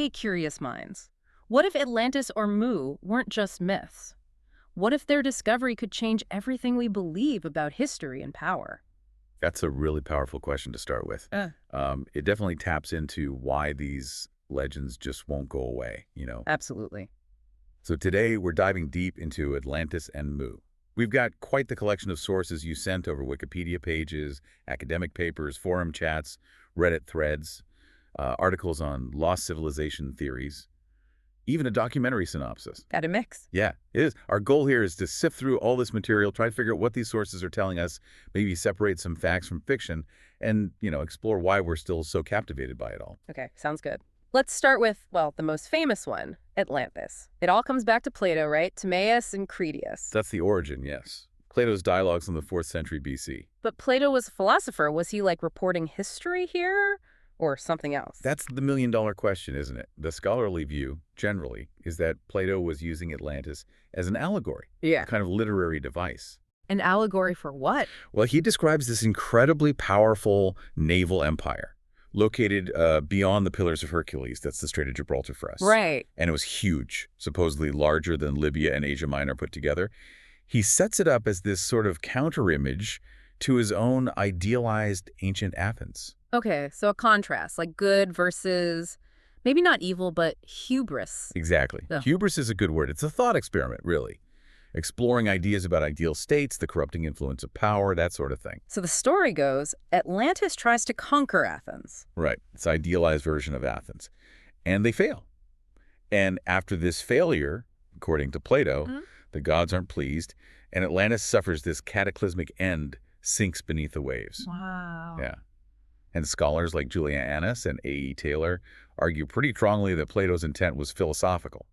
hey, curious minds. What if Atlantis or Mu weren't just myths? What if their discovery could change everything we believe about history and power? That's a really powerful question to start with. It definitely taps into why these legends just won't go away. Absolutely. So today we're diving deep into Atlantis and Mu. We've got quite the collection of sources you sent over Wikipedia pages, academic papers, forum chats, Reddit threads, articles on lost civilization theories, even a documentary synopsis. Got a mix. Yeah, it is. Our goal here is to sift through all this material, try to figure out what these sources are telling us, maybe separate some facts from fiction, and, explore why we're still so captivated by it all. Okay, sounds good. Let's start with, well, the most famous one, Atlantis. It all comes back to Plato, right? Timaeus and Critias. That's the origin, yes. Plato's dialogues in the 4th century BC. But Plato was a philosopher. Was he, like, reporting history here or something else? That's the million-dollar question, isn't it? The scholarly view, generally, is that Plato was using Atlantis as an allegory, Yeah. a kind of literary device. An allegory for what? Well, he describes this incredibly powerful naval empire located beyond the Pillars of Hercules. That's the Strait of Gibraltar for us. Right. And it was huge, supposedly larger than Libya and Asia Minor put together. He sets it up as this sort of counter-image to his own idealized ancient Athens. Okay, so a contrast, like good versus maybe not evil, but hubris. Exactly. Ugh. Hubris is a good word. It's a thought experiment, really. Exploring ideas about ideal states, the corrupting influence of power, that sort of thing. So the story goes, Atlantis tries to conquer Athens. Right. It's an idealized version of Athens. And they fail. And after this failure, according to Plato, the gods aren't pleased, and Atlantis suffers this cataclysmic end, sinks beneath the waves. Wow. Yeah. And scholars like Julia Annis and A.E. Taylor argue pretty strongly that Plato's intent was philosophical.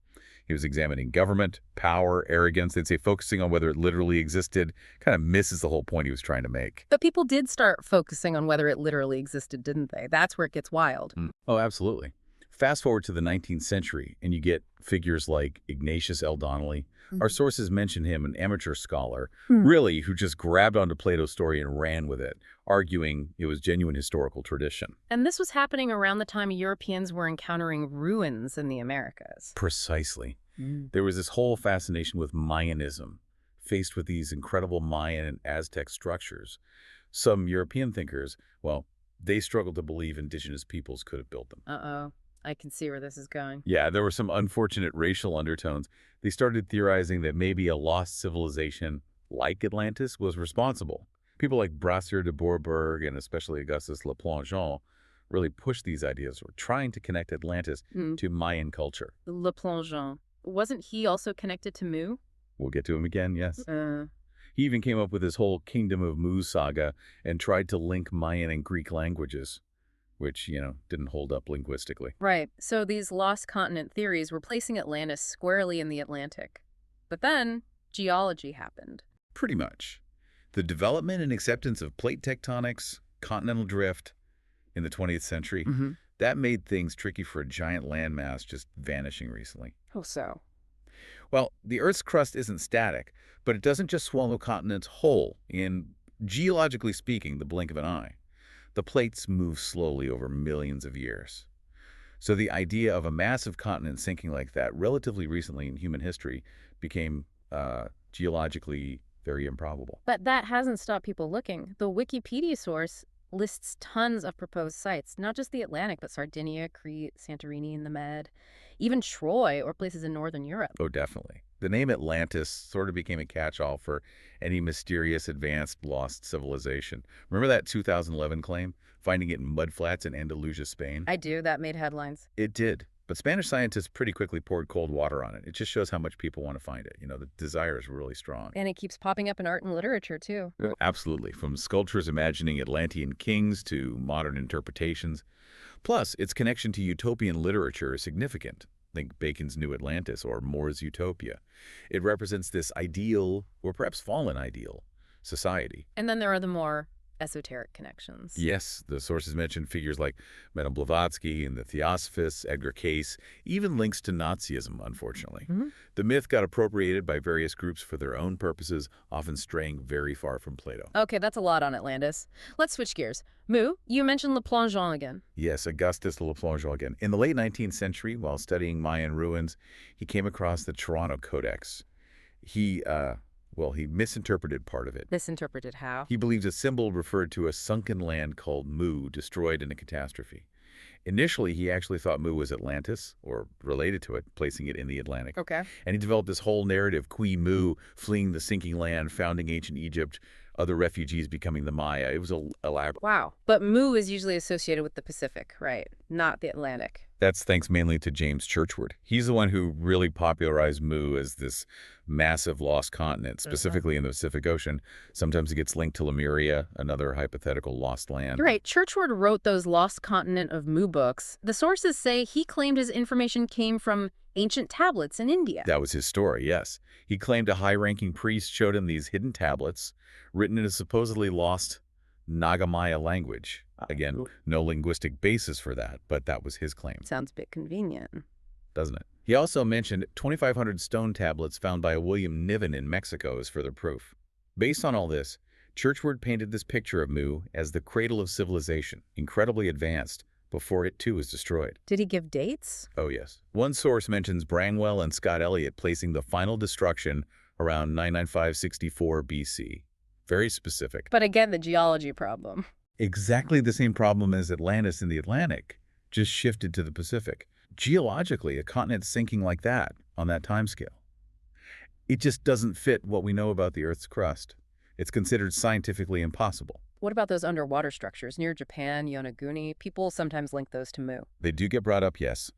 He was examining government, power, arrogance. They'd say focusing on whether it literally existed kind of misses the whole point he was trying to make. But people did start focusing on whether it literally existed, didn't they? That's where it gets wild. Oh, absolutely. Fast forward to the 19th century, and you get figures like Ignatius L. Donnelly. Our sources mention him, an amateur scholar, really, who just grabbed onto Plato's story and ran with it, arguing it was genuine historical tradition. And this was happening around the time Europeans were encountering ruins in the Americas. Precisely. There was this whole fascination with Mayanism, faced with these incredible Mayan and Aztec structures. Some European thinkers, well, they struggled to believe indigenous peoples could have built them. Uh-oh. I can see where this is going. Yeah, there were some unfortunate racial undertones. They started theorizing that maybe a lost civilization like Atlantis was responsible. People like Brasseur de Bourbourg and especially Augustus Le Plongeon really pushed these ideas, were trying to connect Atlantis to Mayan culture. Le Plongeon. Wasn't he also connected to Mu? We'll get to him again, yes. He even came up with his whole Kingdom of Mu saga and tried to link Mayan and Greek languages, which, didn't hold up linguistically. Right. So these lost continent theories were placing Atlantis squarely in the Atlantic. But then geology happened. Pretty much. The development and acceptance of plate tectonics, continental drift in the 20th century, that made things tricky for a giant landmass just vanishing recently. Oh, so? Well, the Earth's crust isn't static, but it doesn't just swallow continents whole in, geologically speaking, the blink of an eye. The plates move slowly over millions of years. So the idea of a massive continent sinking like that relatively recently in human history became geologically very improbable. But that hasn't stopped people looking. The Wikipedia source lists tons of proposed sites, not just the Atlantic, but Sardinia, Crete, Santorini in the Med, even Troy or places in northern Europe. Oh, definitely. The name Atlantis sort of became a catch-all for any mysterious, advanced, lost civilization. Remember that 2011 claim? Finding it in mudflats in Andalusia, Spain? I do. That made headlines. It did. But Spanish scientists pretty quickly poured cold water on it. It just shows how much people want to find it. The desire is really strong. And it keeps popping up in art and literature, too. Absolutely. From sculptures imagining Atlantean kings to modern interpretations. Plus, its connection to utopian literature is significant. Think Bacon's New Atlantis or More's Utopia. It represents this ideal, or perhaps fallen ideal, society. And then there are the more esoteric connections. Yes, the sources mention figures like Madame Blavatsky and the Theosophists, Edgar Cayce, even links to Nazism, unfortunately. Mhm. The myth got appropriated by various groups for their own purposes, often straying very far from Plato. Okay, that's a lot on Atlantis. Let's switch gears. Mu, you mentioned Le Plongeon again. Yes, Augustus Le Plongeon again. In the late 19th century, while studying Mayan ruins, he came across the Toronto Codex. He misinterpreted part of it. Misinterpreted how? He believes a symbol referred to a sunken land called Mu, destroyed in a catastrophe. Initially, he actually thought Mu was Atlantis, or related to it, placing it in the Atlantic. Okay. And he developed this whole narrative, Queen Mu fleeing the sinking land, founding ancient Egypt, other refugees becoming the Maya. It was elaborate. Wow. But Mu is usually associated with the Pacific, right? Not the Atlantic. That's thanks mainly to James Churchward. He's the one who really popularized Mu as this massive lost continent, specifically in the Pacific Ocean. Sometimes it gets linked to Lemuria, another hypothetical lost land. You're right. Churchward wrote those Lost Continent of Mu books. The sources say he claimed his information came from ancient tablets in India. That was his story, yes. He claimed a high-ranking priest showed him these hidden tablets written in a supposedly lost Nagamaya language. Again, no linguistic basis for that, but that was his claim, Sounds a bit convenient. doesn't it? He also mentioned 2,500 stone tablets found by a William Niven in Mexico as further proof. Based on all this, Churchward painted this picture of Mu as the cradle of civilization, incredibly advanced, before it too was destroyed. Did he give dates? Oh yes. One source mentions Branwell and Scott Elliott placing the final destruction around 995-64 BC. Very specific. But again, the geology problem. Exactly the same problem as Atlantis in the Atlantic, just shifted to the Pacific. Geologically, a continent sinking like that, on that timescale, it just doesn't fit what we know about the Earth's crust. It's considered scientifically impossible. What about those underwater structures near Japan, Yonaguni? People sometimes link those to Mu. They do get brought up, yes.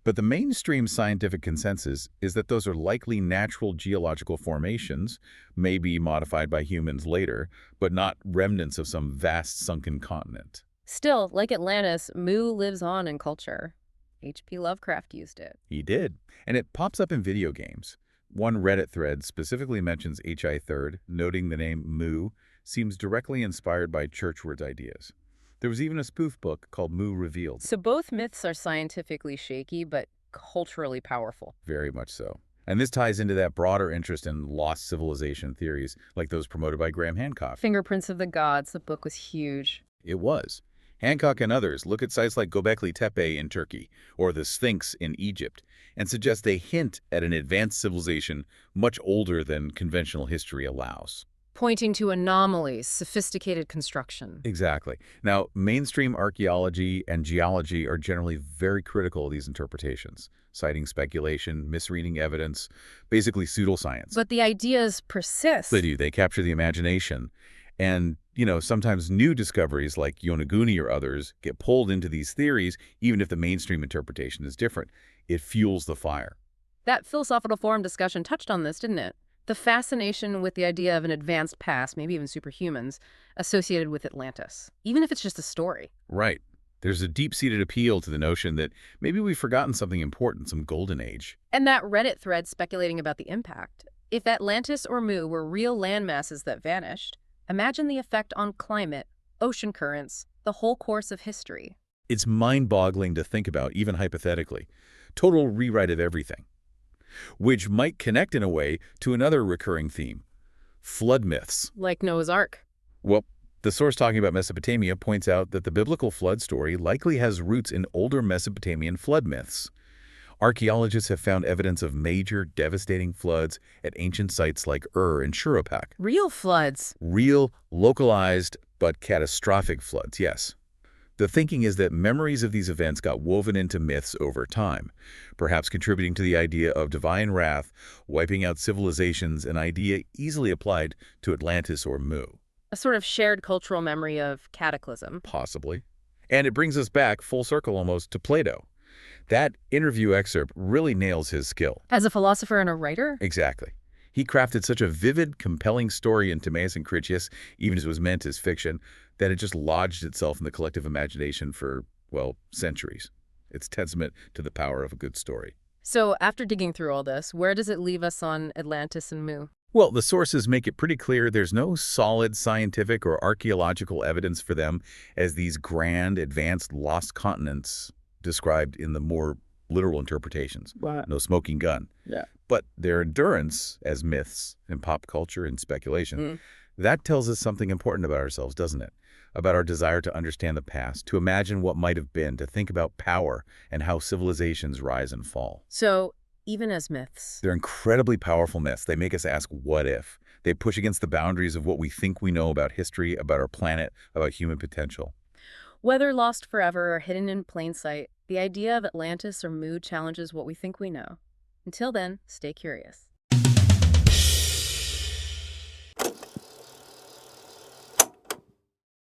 But the mainstream scientific consensus is that those are likely natural geological formations, maybe modified by humans later, but not remnants of some vast sunken continent. Still, like Atlantis, Mu lives on in culture. H.P. Lovecraft used it. He did. And it pops up in video games. One Reddit thread specifically mentions H.I. Third, noting the name Mu seems directly inspired by Churchward's ideas. There was even a spoof book called Mu Revealed. So both myths are scientifically shaky, but culturally powerful. Very much so. And this ties into that broader interest in lost civilization theories, like those promoted by Graham Hancock. Fingerprints of the Gods, the book was huge. It was. Hancock and others look at sites like Göbekli Tepe in Turkey or the Sphinx in Egypt and suggest they hint at an advanced civilization much older than conventional history allows. Pointing to anomalies, sophisticated construction. Exactly. Now, mainstream archaeology and geology are generally very critical of these interpretations, citing speculation, misreading evidence, basically pseudoscience. But the ideas persist. They do. They capture the imagination. And, sometimes new discoveries like Yonaguni or others get pulled into these theories, even if the mainstream interpretation is different. It fuels the fire. That philosophical forum discussion touched on this, didn't it? The fascination with the idea of an advanced past, maybe even superhumans, associated with Atlantis, even if it's just a story. Right. There's a deep-seated appeal to the notion that maybe we've forgotten something important, some golden age. And that Reddit thread speculating about the impact. If Atlantis or Mu were real land masses that vanished, imagine the effect on climate, ocean currents, the whole course of history. It's mind-boggling to think about, even hypothetically. Total rewrite of everything. Which might connect in a way to another recurring theme, flood myths. Like Noah's Ark. Well, the source talking about Mesopotamia points out that the biblical flood story likely has roots in older Mesopotamian flood myths. Archaeologists have found evidence of major, devastating floods at ancient sites like Ur and Shuropak. Real floods. Real, localized, but catastrophic floods, yes. The thinking is that memories of these events got woven into myths over time, perhaps contributing to the idea of divine wrath, wiping out civilizations, an idea easily applied to Atlantis or Mu. A sort of shared cultural memory of cataclysm. Possibly. And it brings us back, full circle almost, to Plato. That interview excerpt really nails his skill. As a philosopher and a writer? Exactly. He crafted such a vivid, compelling story in Timaeus and Critias, even as it was meant as fiction, that it just lodged itself in the collective imagination for, centuries. It's testament to the power of a good story. So after digging through all this, where does it leave us on Atlantis and Mu? Well, the sources make it pretty clear there's no solid scientific or archaeological evidence for them as these grand, advanced lost continents described in the more literal interpretations. Right. No smoking gun. Yeah. But their endurance as myths in pop culture and speculation, Mm. that tells us something important about ourselves, doesn't it? About our desire to understand the past, to imagine what might have been, to think about power and how civilizations rise and fall. So, even as myths, They're incredibly powerful myths. They make us ask, what if? They push against the boundaries of what we think we know about history, about our planet, about human potential. whether lost forever or hidden in plain sight, the idea of Atlantis or Mu challenges what we think we know. Until then, stay curious.